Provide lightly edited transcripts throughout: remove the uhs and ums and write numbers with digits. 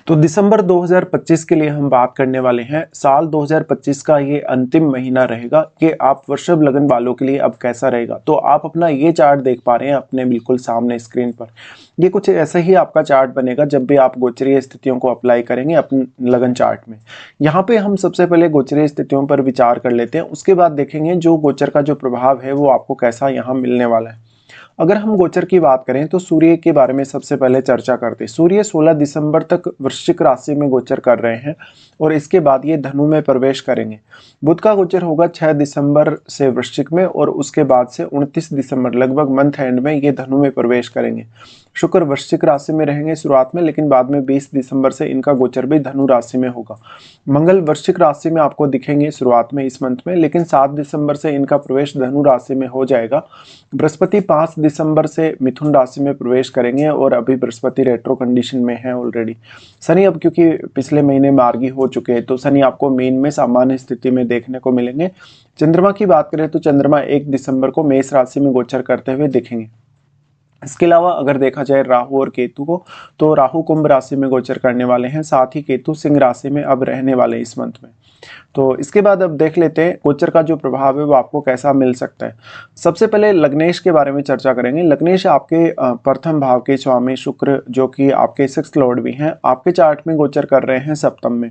तो दिसंबर 2025 के लिए हम बात करने वाले हैं। साल 2025 का ये अंतिम महीना रहेगा कि आप वृषभ लगन वालों के लिए अब कैसा रहेगा। तो आप अपना ये चार्ट देख पा रहे हैं अपने बिल्कुल सामने स्क्रीन पर। ये कुछ ऐसा ही आपका चार्ट बनेगा जब भी आप गोचरीय स्थितियों को अप्लाई करेंगे अपने लगन चार्ट में। यहाँ पे हम सबसे पहले गोचरीय स्थितियों पर विचार कर लेते हैं, उसके बाद देखेंगे जो गोचर का जो प्रभाव है वो आपको कैसा यहाँ मिलने वाला है। अगर हम गोचर की बात करें तो सूर्य के बारे में सबसे पहले चर्चा करते हैं। सूर्य 16 दिसंबर तक वृश्चिक राशि में गोचर कर रहे हैं और इसके बाद ये धनु में प्रवेश करेंगे। बुध का गोचर होगा 6 दिसंबर से वृश्चिक में और उसके बाद से 29 दिसंबर लगभग मंथ एंड में ये धनु में प्रवेश करेंगे। शुक्र वृश्चिक राशि में रहेंगे शुरुआत में, लेकिन बाद में 20 दिसंबर से इनका गोचर भी धनु राशि में होगा। मंगल वृश्चिक राशि में आपको दिखेंगे शुरुआत में इस मंथ में, लेकिन 7 दिसंबर से इनका प्रवेश धनु राशि में हो जाएगा। बृहस्पति 5 दिसंबर से मिथुन राशि में प्रवेश करेंगे और अभी बृहस्पति रेट्रो कंडीशन में है ऑलरेडी। शनि अब क्योंकि पिछले महीने मार्गी हो चुके हैं तो शनि आपको मीन में सामान्य स्थिति में देखने को मिलेंगे। चंद्रमा की बात करें तो चंद्रमा 1 दिसंबर को मेष राशि में गोचर करते हुए दिखेंगे। इसके अलावा अगर देखा जाए राहु और केतु को, तो राहु कुंभ राशि में गोचर करने वाले हैं, साथ ही केतु सिंह राशि में अब रहने वाले इस मंथ में। तो इसके बाद अब देख लेते हैं गोचर का जो प्रभाव है वो आपको कैसा मिल सकता है। सबसे पहले लग्नेश के बारे में चर्चा करेंगे। लग्नेश आपके प्रथम भाव के स्वामी शुक्र, जो कि आपके 6th लॉर्ड भी हैं, आपके चार्ट में गोचर कर रहे हैं सप्तम में।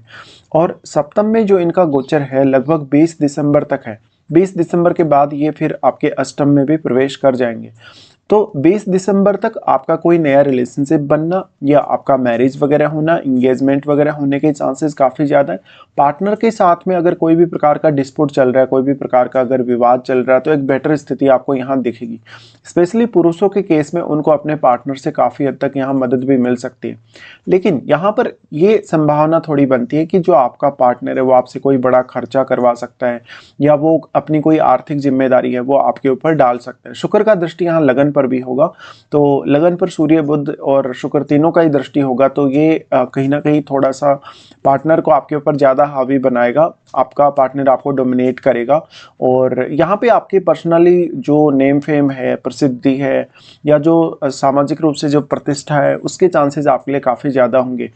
और सप्तम में जो इनका गोचर है लगभग 20 दिसंबर तक है। 20 दिसंबर के बाद ये फिर आपके अष्टम में भी प्रवेश कर जाएंगे। तो 20 दिसंबर तक आपका कोई नया रिलेशनशिप बनना या आपका मैरिज वगैरह होना, इंगेजमेंट वगैरह होने के चांसेस काफ़ी ज़्यादा है। पार्टनर के साथ में अगर कोई भी प्रकार का डिस्प्यूट चल रहा है, कोई भी प्रकार का अगर विवाद चल रहा है, तो एक बेटर स्थिति आपको यहाँ दिखेगी। स्पेशली पुरुषों के केस में उनको अपने पार्टनर से काफ़ी हद तक यहाँ मदद भी मिल सकती है। लेकिन यहाँ पर ये संभावना थोड़ी बनती है कि जो आपका पार्टनर है वो आपसे कोई बड़ा खर्चा करवा सकता है या वो अपनी कोई आर्थिक जिम्मेदारी है वो आपके ऊपर डाल सकता है। शुक्र का दृष्टि यहाँ लगन पर भी होगा, तो लगन पर सूर्य बुध और शुक्र तीनों का ही दृष्टि होगा, तो ये कहीं ना कहीं थोड़ा सा पार्टनर को आपके ऊपर ज़्यादा हावी बनाएगा। आपका पार्टनर आपको डोमिनेट करेगा और यहाँ पे आपके पर्सनली जो नेम फेम है, प्रसिद्धि है या जो सामाजिक रूप से जो प्रतिष्ठा है, उसके चांसेस आपके लिए काफ़ी ज़्यादा होंगे।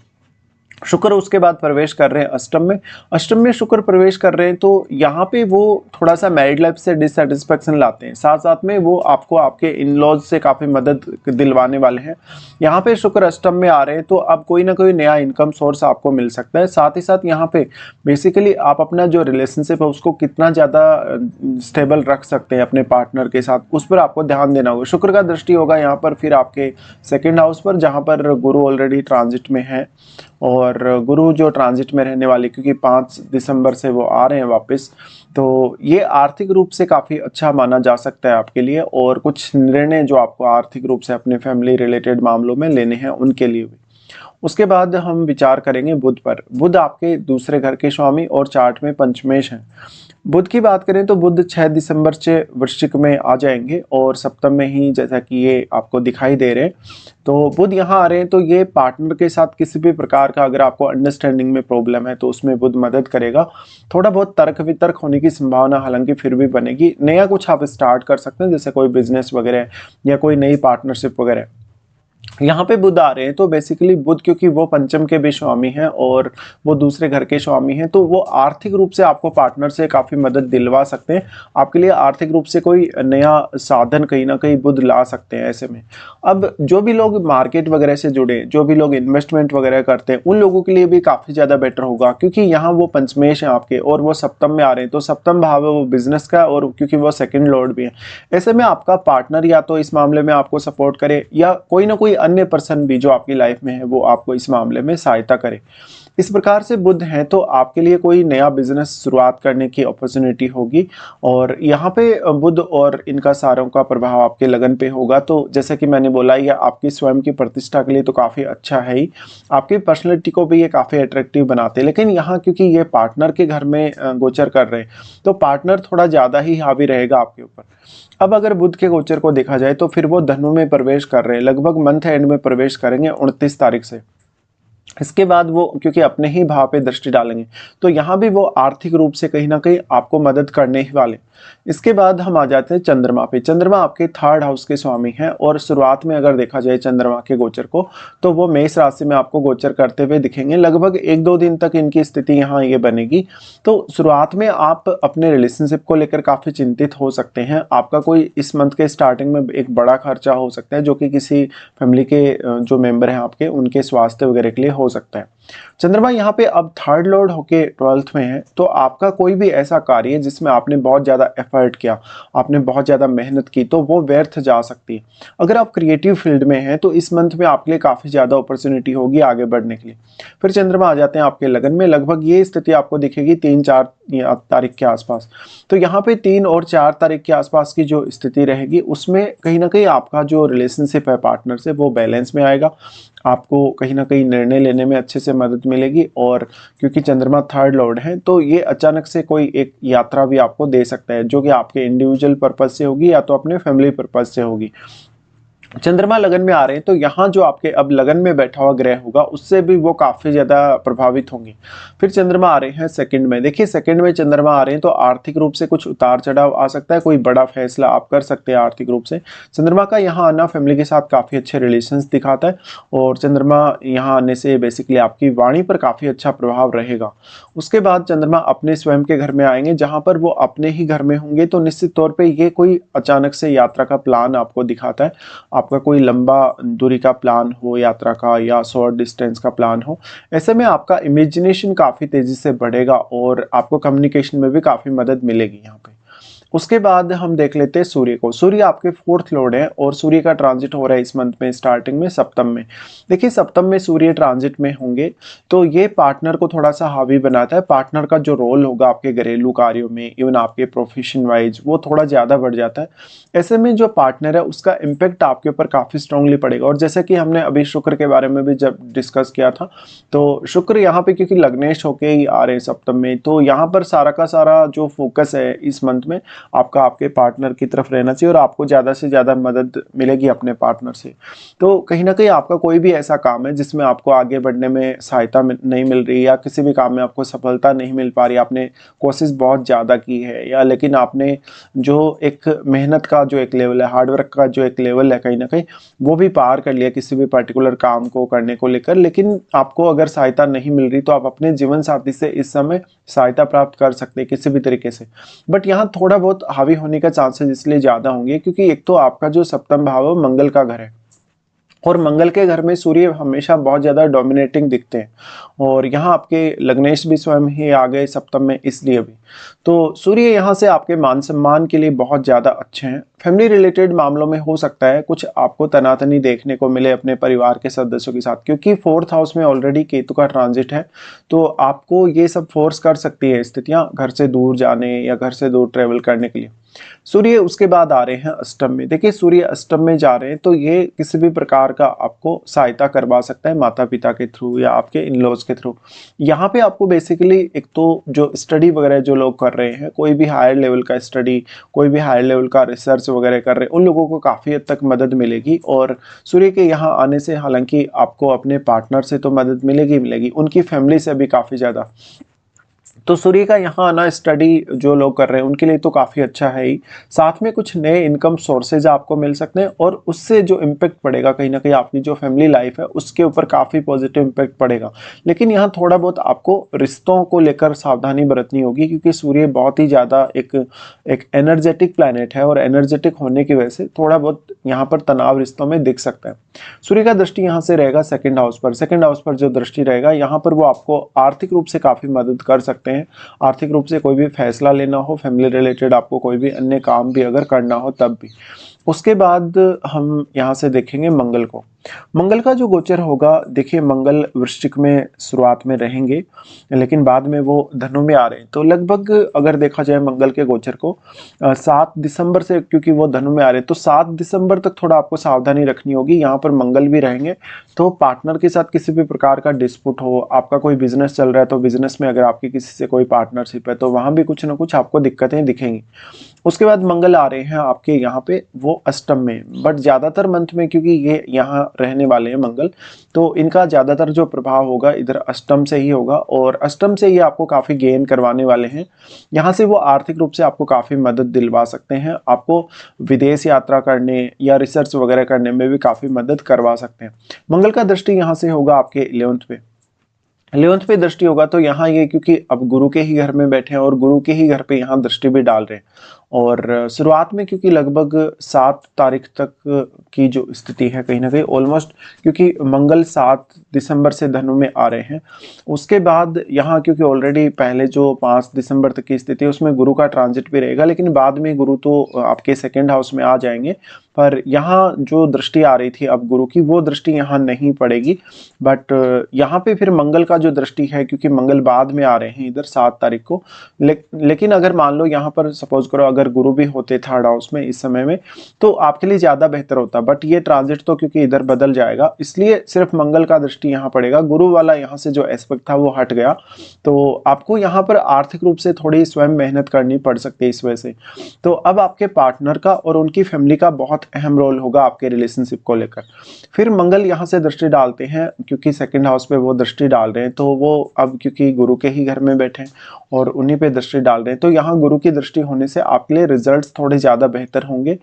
शुक्र उसके बाद प्रवेश कर रहे हैं अष्टम में। अष्टम में शुक्र प्रवेश कर रहे हैं तो यहाँ पे वो थोड़ा सा मैरिड लाइफ से डिससेटिस्फैक्शन लाते हैं, साथ साथ में वो आपको आपके इन लॉज से काफ़ी मदद दिलवाने वाले हैं। यहाँ पे शुक्र अष्टम में आ रहे हैं तो अब कोई ना कोई नया इनकम सोर्स आपको मिल सकता है। साथ ही साथ यहाँ पे बेसिकली आप अपना जो रिलेशनशिप है उसको कितना ज़्यादा स्टेबल रख सकते हैं अपने पार्टनर के साथ, उस पर आपको ध्यान देना होगा। शुक्र का दृष्टि होगा यहाँ पर फिर आपके 2nd हाउस पर, जहाँ पर गुरु ऑलरेडी ट्रांजिट में है और गुरु जो ट्रांजिट में रहने वाले, क्योंकि 5 दिसंबर से वो आ रहे हैं वापस, तो ये आर्थिक रूप से काफ़ी अच्छा माना जा सकता है आपके लिए। और कुछ निर्णय जो आपको आर्थिक रूप से अपने फैमिली रिलेटेड मामलों में लेने हैं उनके लिए भी। उसके बाद हम विचार करेंगे बुध पर। बुध आपके दूसरे घर के स्वामी और चार्ट में पंचमेश हैं। बुध की बात करें तो बुध 6 दिसंबर से वृश्चिक में आ जाएंगे और सप्तम में ही जैसा कि ये आपको दिखाई दे रहे हैं। तो बुध यहाँ आ रहे हैं तो ये पार्टनर के साथ किसी भी प्रकार का अगर आपको अंडरस्टैंडिंग में प्रॉब्लम है तो उसमें बुध मदद करेगा। थोड़ा बहुत तर्क वितर्क होने की संभावना हालांकि फिर भी बनेगी। नया कुछ आप स्टार्ट कर सकते हैं, जैसे कोई बिजनेस वगैरह या कोई नई पार्टनरशिप वगैरह। यहाँ पे बुध आ रहे हैं तो बेसिकली बुध क्योंकि वो पंचम के भी स्वामी हैं और वो दूसरे घर के स्वामी हैं, तो वो आर्थिक रूप से आपको पार्टनर से काफ़ी मदद दिलवा सकते हैं। आपके लिए आर्थिक रूप से कोई नया साधन कहीं ना कहीं बुध ला सकते हैं। ऐसे में अब जो भी लोग मार्केट वगैरह से जुड़े, जो भी लोग इन्वेस्टमेंट वगैरह करते हैं, उन लोगों के लिए भी काफ़ी ज़्यादा बेटर होगा, क्योंकि यहाँ वो पंचमेश हैं आपके और वो सप्तम में आ रहे हैं। तो सप्तम भाव है वो बिजनेस का और क्योंकि वो 2nd लॉर्ड भी है, ऐसे में आपका पार्टनर या तो इस मामले में आपको सपोर्ट करे या कोई ना कोई अन्य पर्सन भी जो आपकी लाइफ में है वो आपको इस मामले में सहायता करे। इस प्रकार से बुध है तो आपके लिए कोई नया बिजनेस शुरुआत करने की अपॉर्चुनिटी होगी। और यहाँ पे बुध और इनका सारों का प्रभाव आपके लगन पे होगा, तो जैसे कि मैंने बोला यह आपकी स्वयं की प्रतिष्ठा के लिए तो काफ़ी अच्छा है ही, आपकी पर्सनैलिटी को भी ये काफ़ी अट्रैक्टिव बनाते हैं। लेकिन यहाँ क्योंकि ये पार्टनर के घर में गोचर कर रहे हैं तो पार्टनर थोड़ा ज़्यादा ही हावी रहेगा आपके ऊपर। अब अगर बुध के गोचर को देखा जाए तो फिर वो धनु में प्रवेश कर रहे हैं, लगभग मंथ एंड में प्रवेश करेंगे 29 तारीख से। इसके बाद वो क्योंकि अपने ही भाव पे दृष्टि डालेंगे तो यहाँ भी वो आर्थिक रूप से कहीं ना कहीं आपको मदद करने ही वाले। इसके बाद हम आ जाते हैं चंद्रमा पे। चंद्रमा आपके थर्ड हाउस के स्वामी हैं और शुरुआत में अगर देखा जाए चंद्रमा के गोचर को तो वो मेष राशि में आपको गोचर करते हुए दिखेंगे। लगभग 1-2 दिन तक इनकी स्थिति यहाँ ये बनेगी। तो शुरुआत में आप अपने रिलेशनशिप को लेकर काफ़ी चिंतित हो सकते हैं। आपका कोई इस मंथ के स्टार्टिंग में एक बड़ा खर्चा हो सकता है जो कि किसी फैमिली के जो मेंबर हैं आपके उनके स्वास्थ्य वगैरह के लिए हो सकता है। चंद्रमा यहाँ पे अब थर्ड लॉर्ड होके 12th में है तो आपका कोई भी ऐसा कार्य जिसमें आपने बहुत ज़्यादा एफर्ट किया, आपने बहुत ज़्यादा मेहनत की तो वो व्यर्थ जा सकती है। अगर आप क्रिएटिव फील्ड में हैं तो इस मंथ में आपके लिए काफ़ी ज़्यादा अपॉर्चुनिटी होगी आगे बढ़ने के लिए। फिर चंद्रमा आ जाते हैं आपके लगन में। लगभग ये स्थिति आपको दिखेगी 3-4 तारीख के आसपास। तो यहाँ पे 3 और 4 तारीख के आसपास की जो स्थिति रहेगी उसमें कहीं ना कहीं आपका जो रिलेशनशिप है पार्टनर से वो बैलेंस में आएगा। आपको कहीं ना कहीं निर्णय लेने में अच्छे से मदद मिलेगी और क्योंकि चंद्रमा थर्ड लॉर्ड है तो ये अचानक से कोई एक यात्रा भी आपको दे सकता है जो कि आपके इंडिविजुअल पर्पज से होगी या तो अपने फैमिली पर्पज से होगी। चंद्रमा लगन में आ रहे हैं तो यहाँ जो आपके अब लगन में बैठा हुआ ग्रह होगा उससे भी वो काफी ज्यादा प्रभावित होंगे। फिर चंद्रमा आ रहे हैं सेकंड में। देखिए सेकंड में चंद्रमा आ रहे हैं तो आर्थिक रूप से कुछ उतार चढ़ाव आ सकता है, कोई बड़ा फैसला आप कर सकते हैं आर्थिक रूप से। चंद्रमा का यहाँ आना फैमिली के साथ काफी अच्छे रिलेशंस दिखाता है और चंद्रमा यहाँ आने से बेसिकली आपकी वाणी पर काफी अच्छा प्रभाव रहेगा। उसके बाद चंद्रमा अपने स्वयं के घर में आएंगे जहां पर वो अपने ही घर में होंगे तो निश्चित तौर पर ये कोई अचानक से यात्रा का प्लान आपको दिखाता है। आपका कोई लंबा दूरी का प्लान हो यात्रा का या शॉर्ट डिस्टेंस का प्लान हो, ऐसे में आपका इमेजिनेशन काफ़ी तेज़ी से बढ़ेगा और आपको कम्युनिकेशन में भी काफ़ी मदद मिलेगी यहाँ पे। उसके बाद हम देख लेते हैं सूर्य को। सूर्य आपके फोर्थ लॉर्ड है और सूर्य का ट्रांजिट हो रहा है इस मंथ में स्टार्टिंग में सप्तम में। देखिए सप्तम में सूर्य ट्रांजिट में होंगे तो ये पार्टनर को थोड़ा सा हावी बनाता है। पार्टनर का जो रोल होगा आपके घरेलू कार्यों में इवन आपके प्रोफेशन वाइज वो थोड़ा ज़्यादा बढ़ जाता है। ऐसे में जो पार्टनर है उसका इम्पेक्ट आपके ऊपर काफ़ी स्ट्रांगली पड़ेगा। और जैसे कि हमने अभी शुक्र के बारे में भी जब डिस्कस किया था तो शुक्र यहाँ पे क्योंकि लग्नेश होके ही आ रहे हैं सप्तम में तो यहाँ पर सारा का सारा जो फोकस है इस मंथ में आपका आपके पार्टनर की तरफ रहना चाहिए और आपको ज़्यादा से ज़्यादा मदद मिलेगी अपने पार्टनर से। तो कहीं ना कहीं आपका कोई भी ऐसा काम है जिसमें आपको आगे बढ़ने में सहायता नहीं मिल रही या किसी भी काम में आपको सफलता नहीं मिल पा रही, आपने कोशिश बहुत ज़्यादा की है या लेकिन आपने जो एक मेहनत का जो एक लेवल है, हार्डवर्क का जो एक लेवल है कहीं ना कहीं वो भी पार कर लिया किसी भी पर्टिकुलर काम को करने को लेकर, लेकिन आपको अगर सहायता नहीं मिल रही तो आप अपने जीवन साथी से इस समय सहायता प्राप्त कर सकते हैं किसी भी तरीके से। बट यहाँ थोड़ा बहुत हावी होने का चांसेस इसलिए ज्यादा होंगे क्योंकि एक तो आपका जो सप्तम भाव है मंगल का घर है और मंगल के घर में सूर्य हमेशा बहुत ज्यादा डोमिनेटिंग दिखते हैं और यहाँ आपके लग्नेश भी स्वयं ही आ गए सप्तम में इसलिए भी। तो सूर्य यहाँ से आपके मान सम्मान के लिए बहुत ज्यादा अच्छे हैं। फैमिली रिलेटेड मामलों में हो सकता है कुछ आपको तनातनी देखने को मिले अपने परिवार के सदस्यों के साथ क्योंकि फोर्थ हाउस में ऑलरेडी केतु का ट्रांजिट है तो आपको ये सब फोर्स कर सकती है स्थितियां घर से दूर जाने या घर से दूर ट्रेवल करने के लिए। सूर्य उसके बाद आ रहे हैं अष्टम में। देखिए सूर्य अष्टम में जा रहे हैं तो ये किसी भी प्रकार का आपको सहायता करवा सकता है माता पिता के थ्रू या आपके इन लॉज के थ्रू। यहाँ पे आपको बेसिकली एक तो जो स्टडी वगैरह जो लोग कर रहे हैं कोई भी हायर लेवल का स्टडी कोई भी हायर लेवल का रिसर्च वगैरह कर रहे हैं उन लोगों को काफ़ी हद तक मदद मिलेगी। और सूर्य के यहाँ आने से हालांकि आपको अपने पार्टनर से तो मदद मिलेगी मिलेगी उनकी फैमिली से भी काफ़ी ज़्यादा। तो सूर्य का यहाँ आना स्टडी जो लोग कर रहे हैं उनके लिए तो काफ़ी अच्छा है ही, साथ में कुछ नए इनकम सोर्सेज आपको मिल सकते हैं और उससे जो इम्पेक्ट पड़ेगा कहीं ना कहीं आपकी जो फैमिली लाइफ है उसके ऊपर काफ़ी पॉजिटिव इम्पेक्ट पड़ेगा। लेकिन यहाँ थोड़ा बहुत आपको रिश्तों को लेकर सावधानी बरतनी होगी क्योंकि सूर्य बहुत ही ज़्यादा एक एनर्जेटिक प्लैनेट है और एनर्जेटिक होने की वजह से थोड़ा बहुत यहाँ पर तनाव रिश्तों में दिख सकता है। सूर्य का दृष्टि यहाँ से रहेगा सेकंड हाउस पर। सेकंड हाउस पर जो दृष्टि रहेगा यहाँ पर वो आपको आर्थिक रूप से काफ़ी मदद कर सकते हैं। आर्थिक रूप से कोई भी फैसला लेना हो फैमिली रिलेटेड आपको कोई भी अन्य काम भी अगर करना हो तब भी। उसके बाद हम यहाँ से देखेंगे मंगल को। मंगल का जो गोचर होगा देखिए मंगल वृश्चिक में शुरुआत में रहेंगे लेकिन बाद में वो धनु में आ रहे हैं तो लगभग अगर देखा जाए मंगल के गोचर को 7 दिसंबर से क्योंकि वो धनु में आ रहे हैं तो 7 दिसंबर तक थोड़ा आपको सावधानी रखनी होगी। यहाँ पर मंगल भी रहेंगे तो पार्टनर के साथ किसी भी प्रकार का डिस्प्यूट हो, आपका कोई बिजनेस चल रहा है तो बिजनेस में अगर आपकी किसी से कोई पार्टनरशिप है तो वहाँ भी कुछ ना कुछ आपको दिक्कतें दिखेंगी। उसके बाद मंगल आ रहे हैं आपके यहाँ पे वो अष्टम में, बट ज़्यादातर मंथ में क्योंकि ये यहाँ रहने वाले हैं मंगल, तो इनका ज़्यादातर जो प्रभाव होगा इधर अष्टम से ही होगा, और अष्टम से ये आपको काफ़ी गेन करवाने वाले हैं। यहाँ से वो आर्थिक रूप से आपको काफ़ी मदद दिलवा सकते हैं, आपको विदेश यात्रा करने या रिसर्च वगैरह करने में भी काफ़ी मदद करवा सकते हैं। मंगल का दृष्टि यहाँ से होगा आपके 11th पे, 11th पे दृष्टि होगा, तो यहाँ ये क्योंकि अब गुरु के ही घर में बैठे हैं और गुरु के ही घर पे यहाँ दृष्टि भी डाल रहे हैं, और शुरुआत में क्योंकि लगभग 7 तारीख तक की जो स्थिति है कहीं ना कहीं ऑलमोस्ट, क्योंकि मंगल 7 दिसंबर से धनु में आ रहे हैं, उसके बाद यहाँ क्योंकि ऑलरेडी पहले जो 5 दिसंबर तक की स्थिति है उसमें गुरु का ट्रांजिट भी रहेगा, लेकिन बाद में गुरु तो आपके सेकेंड हाउस में आ जाएंगे, पर यहाँ जो दृष्टि आ रही थी अब गुरु की वो दृष्टि यहाँ नहीं पड़ेगी। बट यहाँ पे फिर मंगल का जो दृष्टि है, क्योंकि मंगल बाद में आ रहे हैं इधर 7 तारीख को, लेकिन अगर मान लो यहाँ पर सपोज करो अगर गुरु भी होते थर्ड हाउस में इस समय में तो आपके लिए ज़्यादा बेहतर होता, बट ये ट्रांजिट तो क्योंकि इधर बदल जाएगा इसलिए सिर्फ मंगल का दृष्टि यहाँ पड़ेगा, गुरु वाला यहाँ से जो एस्पेक्ट था वो हट गया, तो आपको यहाँ पर आर्थिक रूप से थोड़ी स्वयं मेहनत करनी पड़ सकती है इस वजह से। तो अब आपके पार्टनर का और उनकी फैमिली का बहुत अहम रोल होगा आपके रिलेशनशिप को लेकर। फिर मंगल यहाँ से दृष्टि डालते हैं, क्योंकि सेकंड हाउस पे वो दृष्टि डाल रहे हैं, तो वो अब क्योंकि गुरु के ही घर में बैठे हैं और उन्हीं पे दृष्टि डाल रहे हैं, तो यहाँ गुरु की दृष्टि होने से आपके लिए रिजल्ट्स थोड़े ज़्यादा बेहतर होंगे।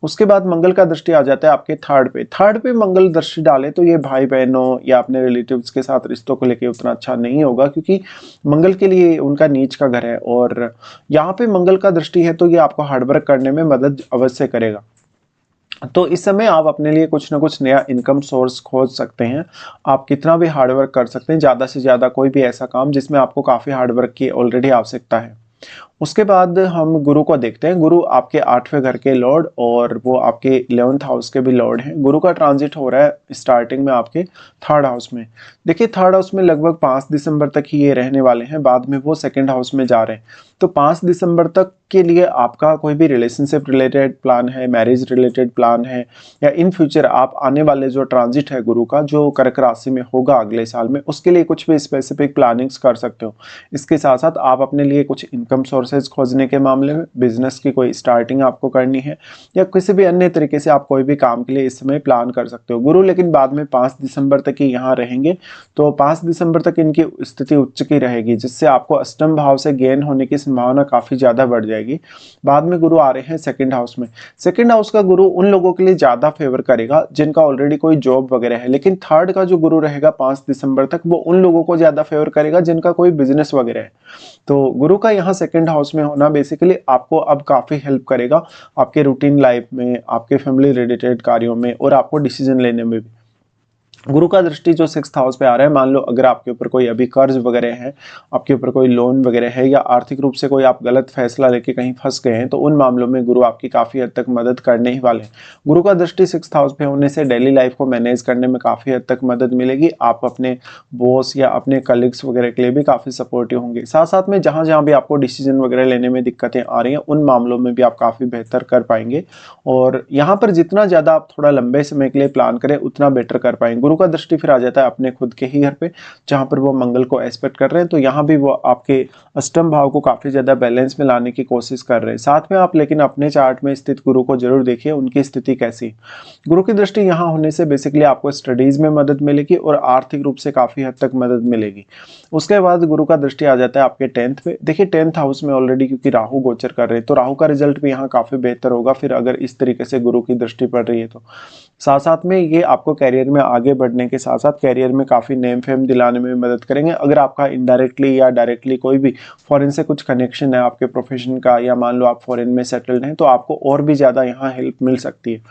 उसके बाद मंगल का दृष्टि आ जाता है आपके थर्ड पे मंगल दृष्टि डाले तो ये भाई बहनों या अपने रिलेटिव्स के साथ रिश्तों को लेकर उतना अच्छा नहीं होगा, क्योंकि मंगल के लिए उनका नीच का घर है, और यहाँ पे मंगल का दृष्टि है तो ये आपको हार्डवर्क करने में मदद अवश्य करेगा। तो इस समय आप अपने लिए कुछ ना कुछ नया इनकम सोर्स खोज सकते हैं, आप कितना भी हार्डवर्क कर सकते हैं, ज़्यादा से ज़्यादा कोई भी ऐसा काम जिसमें आपको काफ़ी हार्डवर्क की ऑलरेडी आवश्यकता है। उसके बाद हम गुरु को देखते हैं। गुरु आपके 8वें घर के लॉर्ड और वो आपके 11th हाउस के भी लॉर्ड हैं। गुरु का ट्रांजिट हो रहा है स्टार्टिंग में आपके थर्ड हाउस में। देखिए थर्ड हाउस में लगभग 5 दिसंबर तक ही ये रहने वाले हैं, बाद में वो सेकंड हाउस में जा रहे हैं। तो 5 दिसंबर तक के लिए आपका कोई भी रिलेशनशिप रिलेटेड प्लान है, मैरिज रिलेटेड प्लान है, या इन फ्यूचर आप आने वाले जो ट्रांजिट है गुरु का जो कर्क राशि में होगा अगले साल में, उसके लिए कुछ भी स्पेसिफिक प्लानिंग्स कर सकते हो। इसके साथ साथ आप अपने लिए कुछ इनकम सोर्सेज खोजने के मामले में, बिजनेस की कोई स्टार्टिंग आपको करनी है, या किसी भी अन्य तरीके से आप कोई भी काम के लिए इस समय प्लान कर सकते हो। गुरु लेकिन बाद में 5 दिसंबर तक ही यहाँ रहेंगे, तो 5 दिसंबर तक इनकी स्थिति उच्च की रहेगी, जिससे आपको अष्टम भाव से गेन होने की संभावना काफी ज्यादा बढ़ जाएगी। बाद में गुरु आ रहे हैं सेकंड हाउस में। सेकंड हाउस का गुरु उन लोगों के लिए ज्यादा फेवर करेगा जिनका ऑलरेडी कोई जॉब वगैरह है, लेकिन थर्ड का जो गुरु रहेगा 5 दिसंबर तक वो उन लोगों को ज्यादा फेवर करेगा जिनका कोई बिजनेस वगैरह है। तो गुरु का यहाँ सेकंड हाउस में होना बेसिकली आपको अब काफी हेल्प करेगा आपके रूटीन लाइफ में, आपके फैमिली रिलेटेड कार्यों में, और आपको डिसीजन लेने में भी। गुरु का दृष्टि जो 6th हाउस पे आ रहा है, मान लो अगर आपके ऊपर कोई अभी कर्ज वगैरह है, आपके ऊपर कोई लोन वगैरह है, या आर्थिक रूप से कोई आप गलत फैसला लेके कहीं फंस गए हैं, तो उन मामलों में गुरु आपकी काफ़ी हद तक मदद करने ही वाले हैं। गुरु का दृष्टि 6th हाउस पे होने से डेली लाइफ को मैनेज करने में काफ़ी हद तक मदद मिलेगी। आप अपने बॉस या अपने कलीग्स वगैरह के लिए भी काफ़ी सपोर्टिव होंगे। साथ साथ में जहाँ जहाँ भी आपको डिसीजन वगैरह लेने में दिक्कतें आ रही हैं, उन मामलों में भी आप काफ़ी बेहतर कर पाएंगे, और यहाँ पर जितना ज़्यादा आप थोड़ा लंबे समय के लिए प्लान करें उतना बेटर कर पाएंगे। गुरु का दृष्टि फिर आ जाता है अपने खुद के ही घर पे, जहां पर वो मंगल को एस्पेक्ट कर रहे हैं, तो यहाँ भी वो आपके अष्टम भाव को काफी ज्यादा बैलेंस में लाने की कोशिश कर रहे हैं। साथ में आप लेकिन अपने चार्ट में स्थित गुरु को जरूर देखिए, उनकी स्थिति कैसी। गुरु की दृष्टि यहाँ होने से बेसिकली आपको स्टडीज में मदद मिलेगी और आर्थिक रूप से काफी हद तक मदद मिलेगी। उसके बाद गुरु का दृष्टि आ जाता है आपके 10th पे। देखिए 10th हाउस में ऑलरेडी क्योंकि राहु गोचर कर रहे हैं, तो राहु का रिजल्ट भी यहाँ काफी बेहतर होगा फिर अगर इस तरीके से गुरु की दृष्टि पड़ रही है तो। साथ साथ में ये आपको कैरियर में आगे बढ़ने के साथ साथ कैरियर में काफी नेम फेम दिलाने में मदद करेंगे। अगर आपका इनडायरेक्टली या डायरेक्टली कोई भी फॉरेन से कुछ कनेक्शन है आपके प्रोफेशन का, या मान लो आप फॉरेन में सेटल्ड हैं, तो आपको और भी ज्यादा यहाँ हेल्प मिल सकती है।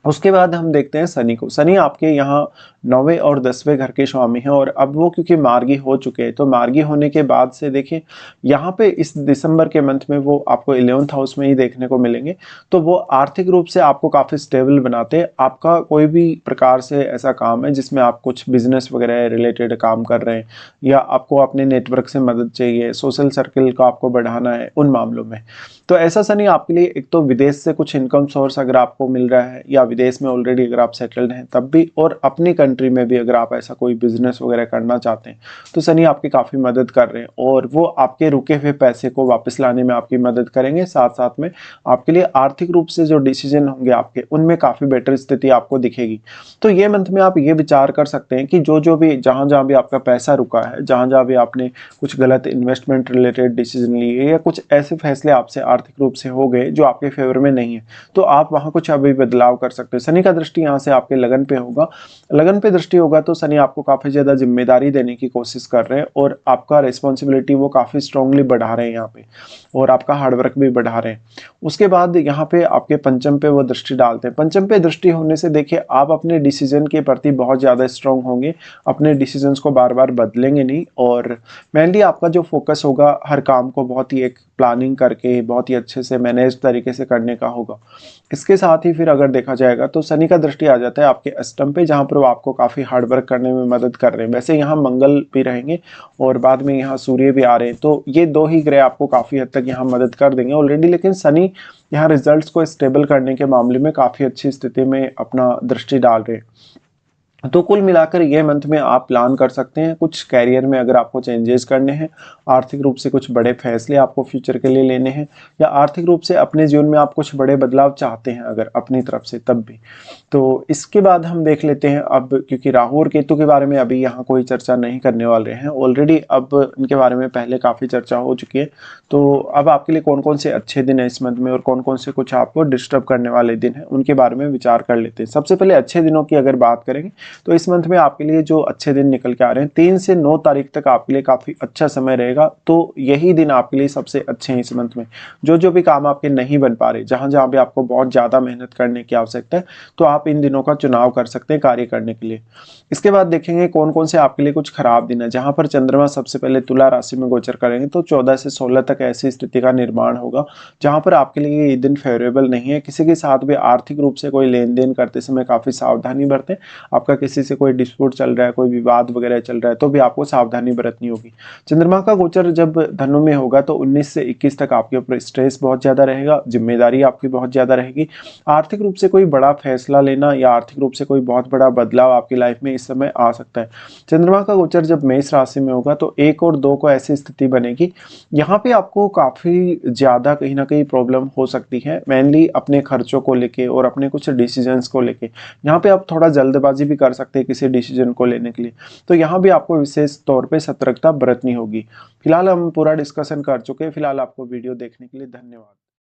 उसके बाद हम देखते हैं शनि को। शनि आपके यहाँ 9वें और 10वें घर के स्वामी हैं, और अब वो क्योंकि मार्गी हो चुके हैं, तो मार्गी होने के बाद से देखिए यहाँ पे इस दिसंबर के मंथ में वो आपको 11th हाउस में ही देखने को मिलेंगे। तो वो आर्थिक रूप से आपको काफ़ी स्टेबल बनाते हैं। आपका कोई भी प्रकार से ऐसा काम है जिसमें आप कुछ बिजनेस वगैरह रिलेटेड काम कर रहे हैं, या आपको अपने नेटवर्क से मदद चाहिए, सोशल सर्किल को आपको बढ़ाना है, उन मामलों में तो ऐसा शनि आपके लिए एक तो विदेश से कुछ इनकम सोर्स अगर आपको मिल रहा है, या विदेश में ऑलरेडी अगर आप सेटल्ड हैं तब भी, और अपनी कंट्री में भी अगर आप ऐसा कोई बिजनेस वगैरह करना चाहते हैं तो शनि आपकी काफ़ी मदद कर रहे हैं और वो आपके रुके हुए पैसे को वापस लाने में आपकी मदद करेंगे। साथ साथ में आपके लिए आर्थिक रूप से जो डिसीजन होंगे आपके, उनमें काफ़ी बेटर स्थिति आपको दिखेगी। तो ये मंथ में आप ये विचार कर सकते हैं कि जो भी जहाँ भी आपका पैसा रुका है, जहाँ भी आपने कुछ गलत इन्वेस्टमेंट रिलेटेड डिसीजन लिए या कुछ ऐसे फैसले आपसे आर्थिक रूप से हो गए जो आपके फेवर में नहीं है, तो आप वहाँ कुछ अभी बदलाव कर सकते हैं। शनि का दृष्टि यहाँ से आपके लगन पे होगा, लगन पे दृष्टि होगा तो शनि आपको काफ़ी ज़्यादा जिम्मेदारी देने की कोशिश कर रहे हैं और आपका रिस्पॉन्सिबिलिटी वो काफ़ी स्ट्रांगली बढ़ा रहे हैं यहाँ पे, और आपका हार्डवर्क भी बढ़ा रहे हैं। उसके बाद यहाँ पे आपके पंचम पे वो दृष्टि डालते हैं। पंचम पे दृष्टि होने से देखिए आप अपने डिसीजन के प्रति बहुत ज़्यादा स्ट्रांग होंगे, अपने डिसीजंस को बार बार बदलेंगे नहीं, और मेनली आपका जो फोकस होगा हर काम को बहुत ही एक प्लानिंग करके बहुत ही अच्छे से मैनेज तरीके से करने का होगा। इसके साथ ही फिर अगर देखा जाएगा तो शनि का दृष्टि आ जाता है आपके अष्टम पे, जहाँ पर वो आपको काफ़ी हार्डवर्क करने में मदद कर रहे हैं। वैसे यहाँ मंगल भी रहेंगे और बाद में यहाँ सूर्य भी आ रहे हैं, तो ये दो ही ग्रह आपको काफ़ी हद तक यहाँ मदद कर देंगे ऑलरेडी। लेकिन शनि यहाँ रिजल्ट्स को स्टेबल करने के मामले में काफ़ी अच्छी स्थिति में अपना दृष्टि डाल रहे हैं। तो कुल मिलाकर ये मंथ में आप प्लान कर सकते हैं कुछ कैरियर में अगर आपको चेंजेस करने हैं, आर्थिक रूप से कुछ बड़े फैसले आपको फ्यूचर के लिए लेने हैं, या आर्थिक रूप से अपने जीवन में आप कुछ बड़े बदलाव चाहते हैं अगर अपनी तरफ से, तब भी। तो इसके बाद हम देख लेते हैं अब, क्योंकि राहु और केतु के बारे में अभी यहाँ कोई चर्चा नहीं करने वाले हैं, ऑलरेडी अब इनके बारे में पहले काफ़ी चर्चा हो चुकी है। तो अब आपके लिए कौन कौन से अच्छे दिन है इस मंथ में और कौन कौन से कुछ आपको डिस्टर्ब करने वाले दिन हैं, उनके बारे में विचार कर लेते हैं। सबसे पहले अच्छे दिनों की अगर बात करेंगे तो इस मंथ में आपके लिए जो अच्छे दिन निकल के आ रहे हैं, 3 से 9 तारीख तक आपके लिए काफ़ी अच्छा समय रहेगा। तो यही दिन आपके लिए सबसे अच्छे हैं इस मंथ में। जो भी काम आपके नहीं बन पा रहे, जहाँ भी आपको बहुत ज़्यादा मेहनत करने की आवश्यकता है, तो आप इन दिनों का चुनाव कर सकते हैं कार्य करने के लिए। इसके बाद देखेंगे कौन कौन से आपके लिए कुछ खराब दिन है, जहाँ पर चंद्रमा सबसे पहले तुला राशि में गोचर करेंगे तो 14 से 16 तक ऐसी स्थिति का निर्माण होगा जहाँ पर आपके लिए ये दिन फेवरेबल नहीं है। किसी के साथ भी आर्थिक रूप से कोई लेन देन करते समय काफ़ी सावधानी बरतें। आपका किसी से कोई डिस्प्यूट चल रहा है, कोई विवाद वगैरह चल रहा है, तो भी आपको सावधानी बरतनी होगी। चंद्रमा का गोचर जब धनु में होगा तो 19 से 21 तक आपके ऊपर स्ट्रेस बहुत ज़्यादा रहेगा, जिम्मेदारी आपकी बहुत ज़्यादा रहेगी। आर्थिक रूप से कोई बड़ा फैसला लेना या आर्थिक रूप से कोई बहुत बड़ा बदलाव आपकी लाइफ में इस समय आ सकता है। चंद्रमा का गोचर जब मेष राशि में होगा तो 1 और 2 को ऐसी स्थिति बनेगी, यहाँ पे आपको काफ़ी ज़्यादा कहीं ना कहीं प्रॉब्लम हो सकती है, मेनली अपने खर्चों को लेके और अपने कुछ डिसीजंस को लेके। यहाँ पे आप थोड़ा जल्दबाजी भी कर सकते हैं किसी डिसीजन को लेने के लिए, तो यहाँ भी आपको विशेष तौर पे सतर्कता बरतनी होगी। फिलहाल हम पूरा डिस्कशन कर चुके हैं। फिलहाल आपको वीडियो देखने के लिए धन्यवाद।